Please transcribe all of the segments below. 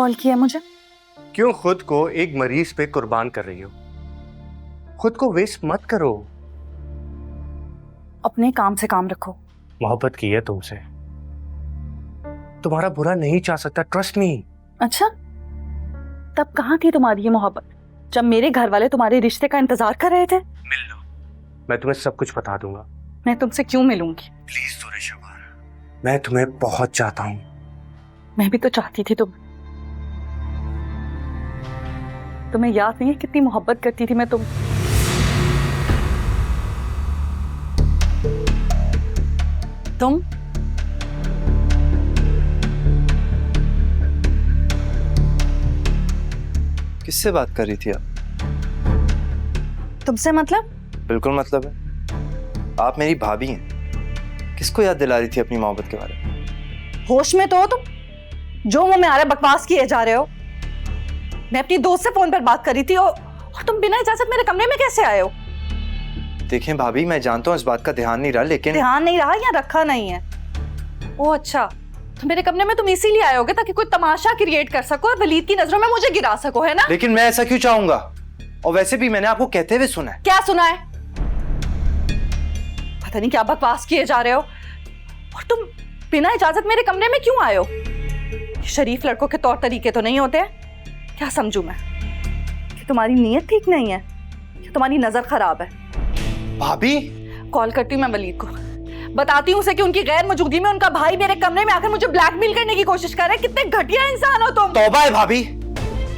Call किया मुझे? क्यों खुद को एक मरीज पे कुर्बान कर रही हो? खुद को वेस्ट मत करो। अपने काम से काम रखो। मोहब्बत की है तुमसे, तुम्हारा बुरा नहीं चाह सकता, ट्रस्ट मी। अच्छा, तब कहाँ थी तुम्हारी ये मोहब्बत जब मेरे घर वाले तुम्हारे रिश्ते का इंतजार कर रहे थे? मिल लो, मैं तुम्हें सब कुछ बता दूंगा। मैं तुमसे क्यों मिलूंगी? प्लीज सुरेशवर, मैं तुम्हें बहुत चाहता हूँ। मैं भी तो चाहती थी। तुम्हें याद नहीं है कितनी मोहब्बत करती थी मैं तुम? किससे बात कर रही थी आप? तुमसे मतलब? बिल्कुल मतलब है, आप मेरी भाभी हैं। किसको याद दिला रही थी अपनी मोहब्बत के बारे में? होश में तो हो तुम? जो मुंह में आ रहा है बकवास किए जा रहे हो। मैं अपनी दोस्त से फोन पर बात कर रही थी और तुम बिना इजाजत मेरे कमरे में कैसे आए हो? देखें भाभी, मैं जानता हूँ इस बात का ध्यान नहीं रहा, लेकिन ध्यान नहीं रहा या रखा नहीं है? ओह अच्छा, तो मेरे कमरे में तुम इसीलिए आए होगे ताकि कोई तमाशा क्रिएट कर सको और वलीद की नजरों में मुझे गिरा सको, है ना? लेकिन मैं ऐसा क्यों चाहूंगा? और वैसे भी मैंने आपको कहते हुए सुना है। क्या सुना है? पता नहीं क्या बकवास किए जा रहे हो। और तुम बिना इजाजत मेरे कमरे में क्यों आए हो? शरीफ लड़कों के तौर तरीके तो नहीं होते? क्या समझूं मैं कि तुम्हारी नीयत ठीक नहीं है कि तुम्हारी नजर खराब है? भाभी, कॉल करती हूँ मैं वलीद को, बताती हूँ उसे कि उनकी गैर मौजूदगी में उनका भाई मेरे कमरे में आकर मुझे ब्लैकमेल करने की कोशिश कर रहा है। कितने घटिया इंसान हो तुम। तौबा है भाभी,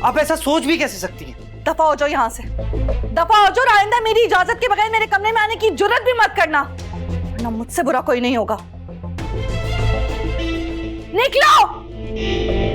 आप ऐसा सोच भी कैसे सकती हैं? दफा हो जाओ यहाँ से, दफा हो जाओ। आइंदा मेरी इजाजत के बगैर मेरे कमरे में आने की जुर्रत भी मत करना, वरना मुझसे बुरा कोई नहीं होगा। निकलो।